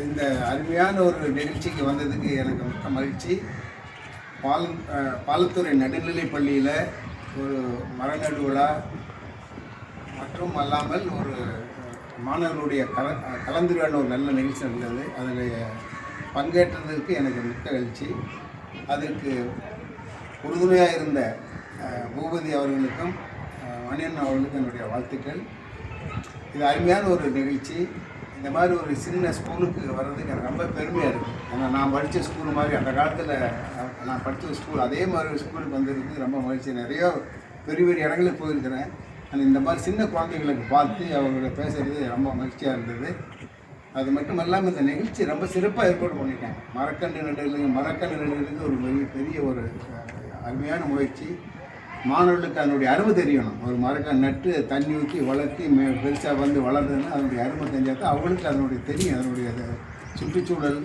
இந்த அருமையான ஒரு நிகழ்ச்சிக்கு வந்ததுக்கு எனக்கு மிக்க மகிழ்ச்சி. பாலத்துறை நடுநிலைப் பள்ளியில் ஒரு மரநடு விழா மற்றும் அல்லாமல் ஒரு மாணவர்களுடைய கலந்துரையாடல் ஒரு நல்ல நிகழ்ச்சி நடந்தது. அதில் பங்கேற்றதற்கு எனக்கு மிக்க மகிழ்ச்சி. அதற்கு உறுதுணையாக இருந்த பூபதி அவர்களுக்கும் மணியன் அவர்களுக்கும் என்னுடைய வாழ்த்துக்கள். இது அருமையான ஒரு நிகழ்ச்சி. இந்த மாதிரி ஒரு சின்ன ஸ்கூலுக்கு வர்றதுக்கு எனக்கு ரொம்ப பெருமையாக இருக்குது. ஏன்னா நான் படித்த ஸ்கூல் மாதிரி அந்த காலத்தில் நான் படித்த ஸ்கூல் அதே மாதிரி ஸ்கூலுக்கு வந்திருக்கு ரொம்ப மகிழ்ச்சி. நிறைய பெரிய பெரிய இடங்களுக்கு போயிருக்கிறேன். ஆனால் இந்த மாதிரி சின்ன குழந்தைங்களுக்கு பார்த்து அவங்களோட பேசுகிறது ரொம்ப மகிழ்ச்சியாக இருந்தது. அது மட்டும் இல்லாமல் இந்த நிகழ்ச்சி ரொம்ப சிறப்பாக ஏற்பாடு பண்ணிட்டேன். மரக்கன்று நடுறதுக்கு ஒரு பெரிய ஒரு அருமையான முயற்சி. மாணவர்களுக்கு அதனுடைய அருமை தெரியணும். ஒரு மரக்கன்று நட்டு தண்ணி ஊற்றி வளர்த்தி பெருசாக வந்து வளர்றதுன்னா அதனுடைய அருமை தெரிஞ்சால் தான் அவங்களுக்கு அதனுடைய தெரியும். அதனுடைய சுற்றுச்சூழல்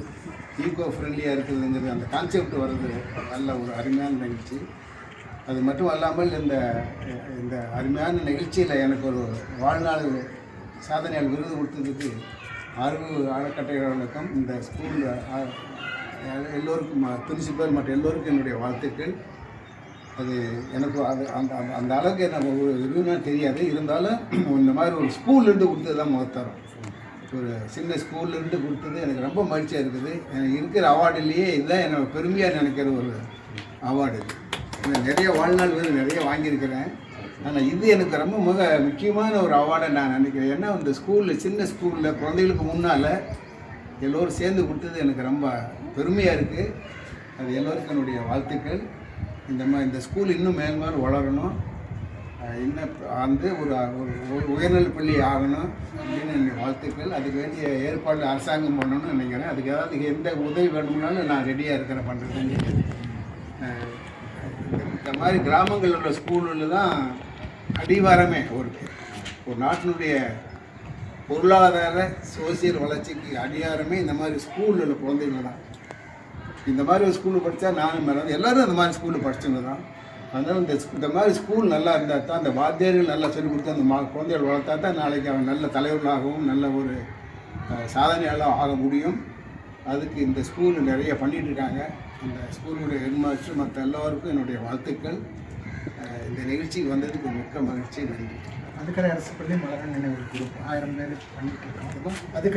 ஈகோ ஃப்ரெண்ட்லியாக இருக்குதுங்கிறது அந்த கான்செப்ட் வர்றது நல்ல ஒரு அருமையான நிகழ்ச்சி. அது மட்டும் அல்லாமல் இந்த அருமையான நிகழ்ச்சியில் எனக்கு ஒரு வாழ்நாள் சாதனையால் விருது கொடுத்ததுக்கு அறிவு அறக்கட்டளைகளுக்கும் இந்த ஸ்கூலில் எல்லோருக்கும் பிரின்சிபல் மற்ற எல்லோருக்கும் என்னுடைய வாழ்த்துக்கள். அது எனக்கு அந்த அளவுக்கு எனக்கு ஒரு இதுனா தெரியாது. இருந்தாலும் இந்த மாதிரி ஒரு ஸ்கூல்லேருந்து கொடுத்தது தான் முகத்தரம். ஒரு சின்ன ஸ்கூல்லேருந்து கொடுத்தது எனக்கு ரொம்ப மகிழ்ச்சியாக இருக்குது. எனக்கு இருக்கிற அவார்டுலேயே இதுதான் எனக்கு பெருமையாக நினைக்கிற ஒரு அவார்டு. இது நிறைய வாழ்நாள் நிறைய வாங்கியிருக்கிறேன். ஆனால் இது எனக்கு ரொம்ப முக்கியமான ஒரு அவார்டை நான் நினைக்கிறேன். ஏன்னா இந்த ஸ்கூலில் சின்ன ஸ்கூலில் குழந்தைகளுக்கு முன்னால் எல்லோரும் சேர்ந்து கொடுத்தது எனக்கு ரொம்ப பெருமையாக இருக்குது. அது எல்லோருக்கும் என்னுடைய வாழ்த்துக்கள். இந்த ஸ்கூல் இன்னும் மேல்மேலும் வளரணும், இன்னும் வந்து ஒரு உயர்நிலை பள்ளி ஆகணும் அப்படின்னு என்னுடைய வாழ்த்துக்கள். அதுக்கு வேண்டிய ஏற்பாடு அரசாங்கம் பண்ணணும்னு நினைக்கிறேன். அதுக்கு ஏதாவது எந்த உதவி வேணும்னாலும் நான் ரெடியாக இருக்கிறேன் பண்ணுறதுன்னு. இந்த மாதிரி கிராமங்களில் உள்ள ஸ்கூலில் தான் அடிவாரமே ஒரு நாட்டினுடைய பொருளாதார சோசியல் வளர்ச்சிக்கு அடிவாரமே இந்த மாதிரி ஸ்கூலில் உள்ள குழந்தைகள் தான். இந்த மாதிரி ஒரு ஸ்கூலில் படித்தா நானும் மேடம் எல்லோரும் அந்த மாதிரி ஸ்கூலில் படித்தவங்க தான். அதனால் இந்த மாதிரி ஸ்கூல் நல்லா இருந்தால் தான் அந்த வாத்தியார்கள் நல்லா சொல்லிக் கொடுத்து அந்த குழந்தைகள் வளர்த்தா தான் நாளைக்கு அவன் நல்ல தலைவர்களாகவும் நல்ல ஒரு சாதனையாளர் ஆக முடியும். அதுக்கு இந்த ஸ்கூல் நிறைய பண்ணிகிட்டு இருக்காங்க. இந்த ஸ்கூலுடைய ஹெட்மாஸ்டர் மற்ற எல்லோருக்கும் என்னுடைய வாழ்த்துக்கள். இந்த நிகழ்ச்சிக்கு வந்ததுக்கு மிக்க மகிழ்ச்சி. நன்றி. அதுக்கரை அரசு பள்ளி மலர் நினைவு குரூப் 1000 பேர் பண்ணிகிட்டு இருக்கோம். அதுக்கு